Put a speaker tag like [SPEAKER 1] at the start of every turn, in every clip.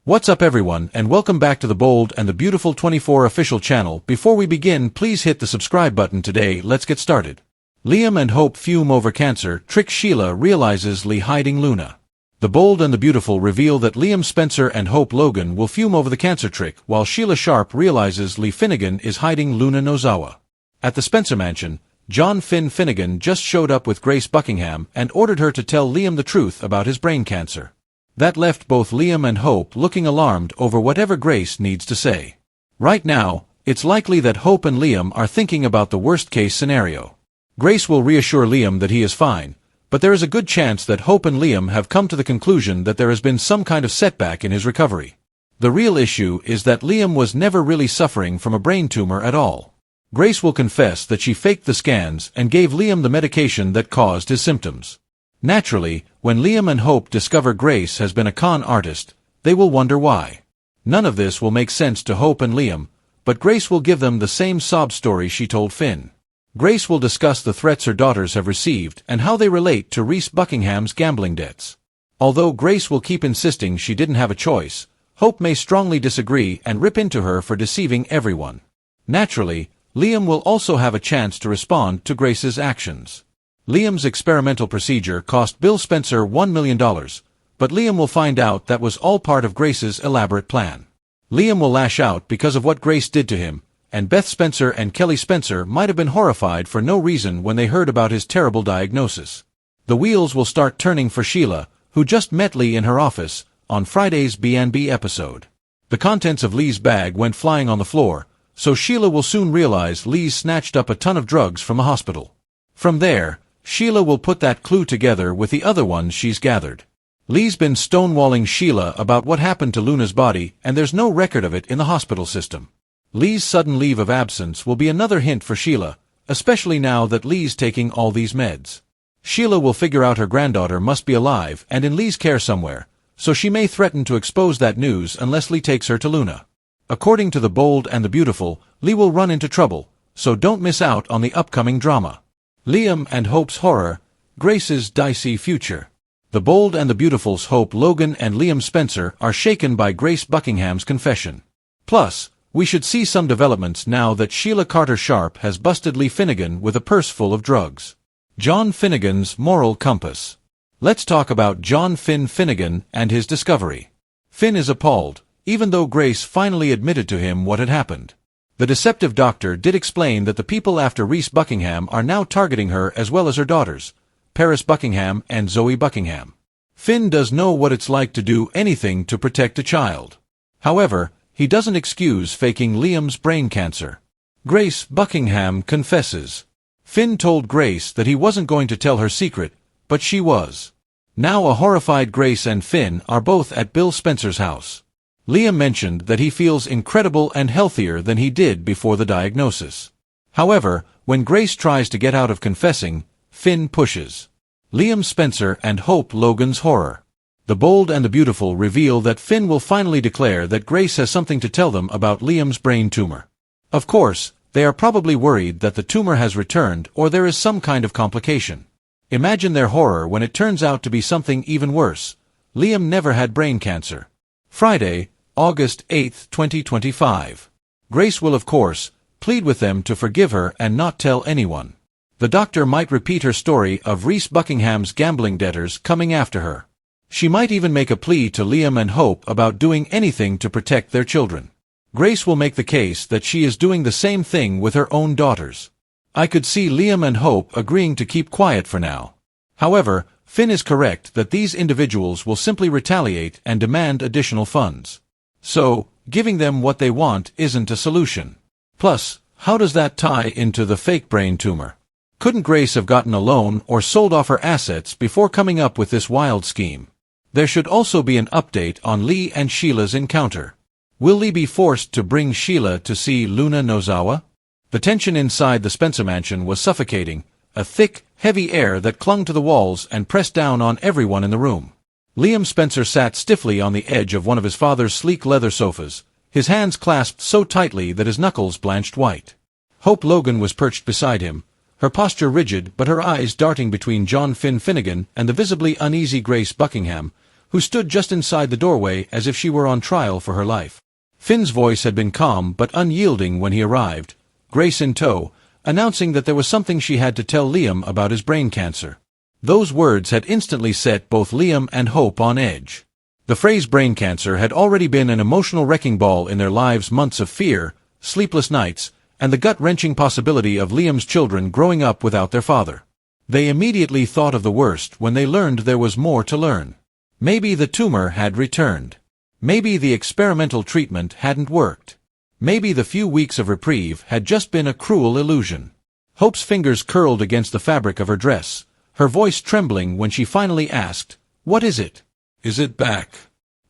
[SPEAKER 1] What's up everyone, and welcome back to the Bold and the Beautiful 24 official channel. Before we begin, please hit the subscribe button today. Let's get started. Liam and Hope fume over cancer. Trick Sheila realizes Lee hiding Luna. The Bold and the Beautiful reveal that Liam Spencer and Hope Logan will fume over the cancer trick, while Sheila Sharp realizes Lee Finnegan is hiding Luna Nozawa. At the Spencer mansion, John Finn Finnegan just showed up with Grace Buckingham and ordered her to tell Liam the truth about his brain cancer. That left both Liam and Hope looking alarmed over whatever Grace needs to say. Right now, it's likely that Hope and Liam are thinking about the worst-case scenario. Grace will reassure Liam that he is fine, but there is a good chance that Hope and Liam have come to the conclusion that there has been some kind of setback in his recovery. The real issue is that Liam was never really suffering from a brain tumor at all. Grace will confess that she faked the scans and gave Liam the medication that caused his symptoms. Naturally, when Liam and Hope discover Grace has been a con artist, they will wonder why. None of this will make sense to Hope and Liam, but Grace will give them the same sob story she told Finn. Grace will discuss the threats her daughters have received and how they relate to Reese Buckingham's gambling debts. Although Grace will keep insisting she didn't have a choice, Hope may strongly disagree and rip into her for deceiving everyone. Naturally, Liam will also have a chance to respond to Grace's actions. Liam's experimental procedure cost Bill Spencer $1 million, but Liam will find out that was all part of Grace's elaborate plan. Liam will lash out because of what Grace did to him, and Beth Spencer and Kelly Spencer might have been horrified for no reason when they heard about his terrible diagnosis. The wheels will start turning for Sheila, who just met Lee in her office, on Friday's B&B episode. The contents of Lee's bag went flying on the floor, so Sheila will soon realize Lee's snatched up a ton of drugs from a hospital. From there, Sheila will put that clue together with the other ones she's gathered. Lee's been stonewalling Sheila about what happened to Luna's body, and there's no record of it in the hospital system. Lee's sudden leave of absence will be another hint for Sheila, especially now that Lee's taking all these meds. Sheila will figure out her granddaughter must be alive and in Lee's care somewhere, so she may threaten to expose that news unless Lee takes her to Luna. According to the Bold and the Beautiful, Lee will run into trouble, so don't miss out on the upcoming drama. Liam and Hope's horror, Grace's dicey future. The Bold and the Beautiful's Hope Logan and Liam Spencer are shaken by Grace Buckingham's confession. Plus, we should see some developments now that Sheila Carter Sharp has busted Lee Finnegan with a purse full of drugs. John Finnegan's moral compass. Let's talk about John Finn Finnegan and his discovery. Finn is appalled, even though Grace finally admitted to him what had happened. The deceptive doctor did explain that the people after Reese Buckingham are now targeting her as well as her daughters, Paris Buckingham and Zoe Buckingham. Finn does know what it's like to do anything to protect a child. However, he doesn't excuse faking Liam's brain cancer. Grace Buckingham confesses. Finn told Grace that he wasn't going to tell her secret, but she was. Now a horrified Grace and Finn are both at Bill Spencer's house. Liam mentioned that he feels incredible and healthier than he did before the diagnosis. However, when Grace tries to get out of confessing, Finn pushes. Liam Spencer and Hope Logan's horror. The Bold and the Beautiful reveal that Finn will finally declare that Grace has something to tell them about Liam's brain tumor. Of course, they are probably worried that the tumor has returned or there is some kind of complication. Imagine their horror when it turns out to be something even worse. Liam never had brain cancer. Friday, August 8, 2025. Grace will of course plead with them to forgive her and not tell anyone. The doctor might repeat her story of Reese Buckingham's gambling debtors coming after her. She might even make a plea to Liam and Hope about doing anything to protect their children. Grace will make the case that she is doing the same thing with her own daughters. I could see Liam and Hope agreeing to keep quiet for now. However, Finn is correct that these individuals will simply retaliate and demand additional funds. So, giving them what they want isn't a solution. Plus, how does that tie into the fake brain tumor? Couldn't Grace have gotten a loan or sold off her assets before coming up with this wild scheme? There should also be an update on Lee and Sheila's encounter. Will Lee be forced to bring Sheila to see Luna Nozawa? The tension inside the Spencer mansion was suffocating, a thick, heavy air that clung to the walls and pressed down on everyone in the room. Liam Spencer sat stiffly on the edge of one of his father's sleek leather sofas, his hands clasped so tightly that his knuckles blanched white. Hope Logan was perched beside him, her posture rigid but her eyes darting between John Finn Finnegan and the visibly uneasy Grace Buckingham, who stood just inside the doorway as if she were on trial for her life. Finn's voice had been calm but unyielding when he arrived, Grace in tow, announcing that there was something she had to tell Liam about his brain cancer. Those words had instantly set both Liam and Hope on edge. The phrase brain cancer had already been an emotional wrecking ball in their lives, months of fear, sleepless nights, and the gut-wrenching possibility of Liam's children growing up without their father. They immediately thought of the worst when they learned there was more to learn. Maybe the tumor had returned. Maybe the experimental treatment hadn't worked. Maybe the few weeks of reprieve had just been a cruel illusion. Hope's fingers curled against the fabric of her dress, her voice trembling when she finally asked, "What is it? Is it back?"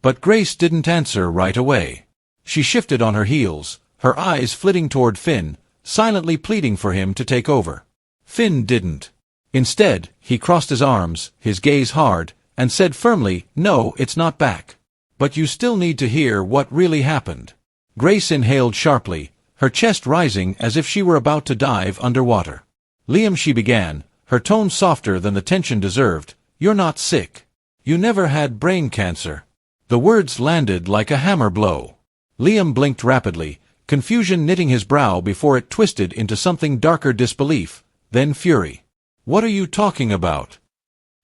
[SPEAKER 1] But Grace didn't answer right away. She shifted on her heels, her eyes flitting toward Finn, silently pleading for him to take over. Finn didn't. Instead, he crossed his arms, his gaze hard, and said firmly, "No, it's not back. But you still need to hear what really happened." Grace inhaled sharply, her chest rising as if she were about to dive underwater. "Liam," she began, her tone softer than the tension deserved, "you're not sick. You never had brain cancer." The words landed like a hammer blow. Liam blinked rapidly, confusion knitting his brow before it twisted into something darker: disbelief, then fury. "What are you talking about?"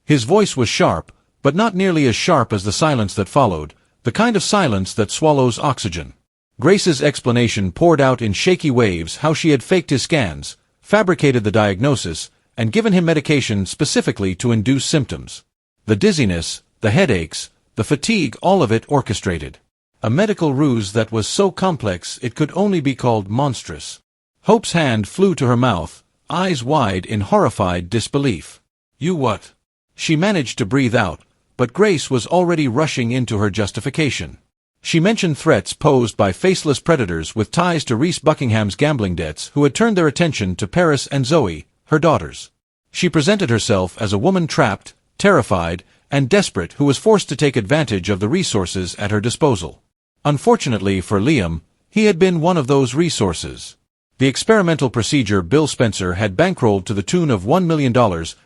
[SPEAKER 1] His voice was sharp, but not nearly as sharp as the silence that followed, the kind of silence that swallows oxygen. Grace's explanation poured out in shaky waves: how she had faked his scans, fabricated the diagnosis, and given him medication specifically to induce symptoms. The dizziness, the headaches, the fatigue, all of it orchestrated. A medical ruse that was so complex it could only be called monstrous. Hope's hand flew to her mouth, eyes wide in horrified disbelief. "You what?" She managed to breathe out, but Grace was already rushing into her justification. She mentioned threats posed by faceless predators with ties to Reese Buckingham's gambling debts, who had turned their attention to Paris and Zoe, her daughters. She presented herself as a woman trapped, terrified, and desperate, who was forced to take advantage of the resources at her disposal. Unfortunately for Liam, he had been one of those resources. The experimental procedure Bill Spencer had bankrolled to the tune of $1 million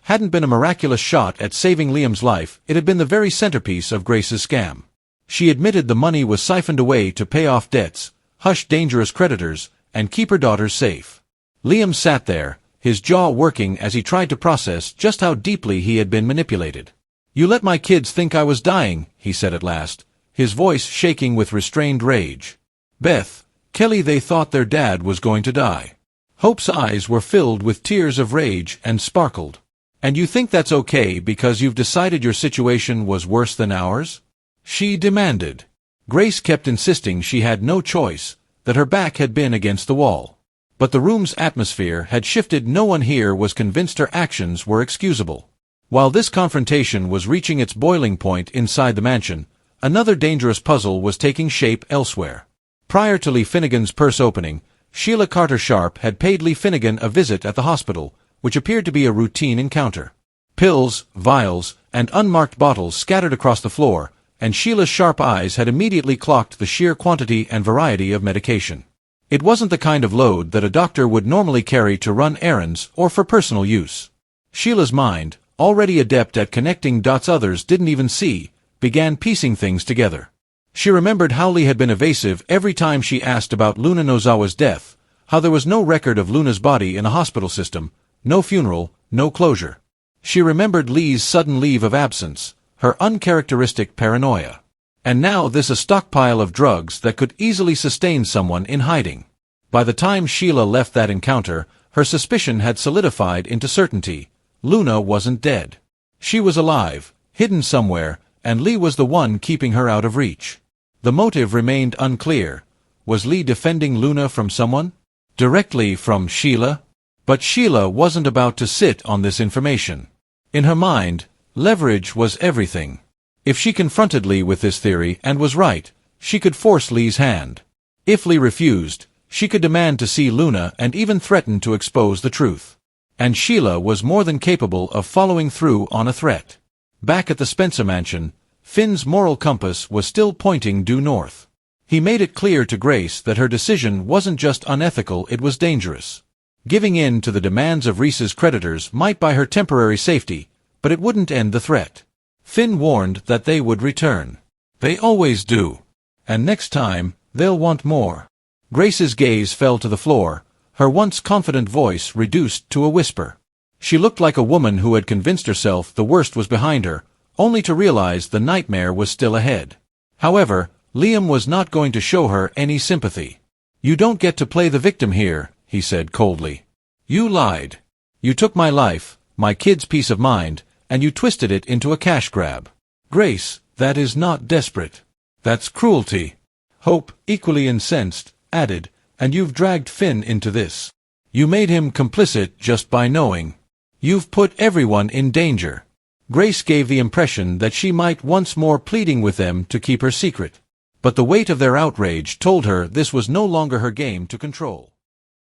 [SPEAKER 1] hadn't been a miraculous shot at saving Liam's life, it had been the very centerpiece of Grace's scam. She admitted the money was siphoned away to pay off debts, hush dangerous creditors, and keep her daughters safe. Liam sat there, his jaw working as he tried to process just how deeply he had been manipulated. "You let my kids think I was dying," he said at last, his voice shaking with restrained rage. "Beth, Kelly, they thought their dad was going to die." Hope's eyes were filled with tears of rage and sparkled. "And you think that's okay because you've decided your situation was worse than ours?" she demanded. Grace kept insisting she had no choice, that her back had been against the wall. But the room's atmosphere had shifted. No one here was convinced her actions were excusable. While this confrontation was reaching its boiling point inside the mansion, another dangerous puzzle was taking shape elsewhere. Prior to Lee Finnegan's purse opening, Sheila Carter Sharp had paid Lee Finnegan a visit at the hospital, which appeared to be a routine encounter. Pills, vials, and unmarked bottles scattered across the floor, and Sheila's sharp eyes had immediately clocked the sheer quantity and variety of medication. It wasn't the kind of load that a doctor would normally carry to run errands or for personal use. Sheila's mind, already adept at connecting dots others didn't even see, began piecing things together. She remembered how Lee had been evasive every time she asked about Luna Nozawa's death, how there was no record of Luna's body in a hospital system, no funeral, no closure. She remembered Lee's sudden leave of absence, her uncharacteristic paranoia. And now this a stockpile of drugs that could easily sustain someone in hiding. By the time Sheila left that encounter, her suspicion had solidified into certainty. Luna wasn't dead. She was alive, hidden somewhere, and Lee was the one keeping her out of reach. The motive remained unclear. Was Lee defending Luna from someone? Directly from Sheila? But Sheila wasn't about to sit on this information. In her mind, leverage was everything. If she confronted Lee with this theory and was right, she could force Lee's hand. If Lee refused, she could demand to see Luna and even threaten to expose the truth. And Sheila was more than capable of following through on a threat. Back at the Spencer mansion, Finn's moral compass was still pointing due north. He made it clear to Grace that her decision wasn't just unethical, it was dangerous. Giving in to the demands of Reese's creditors might buy her temporary safety, but it wouldn't end the threat. Finn warned that they would return. They always do. And next time, they'll want more. Grace's gaze fell to the floor, her once confident voice reduced to a whisper. She looked like a woman who had convinced herself the worst was behind her, only to realize the nightmare was still ahead. However, Liam was not going to show her any sympathy. "You don't get to play the victim here," he said coldly. "You lied. You took my life, my kid's peace of mind, and you twisted it into a cash grab. Grace, that is not desperate. That's cruelty." Hope, equally incensed, added, "And you've dragged Finn into this. You made him complicit just by knowing. You've put everyone in danger." Grace gave the impression that she might once more pleading with them to keep her secret. But the weight of their outrage told her this was no longer her game to control.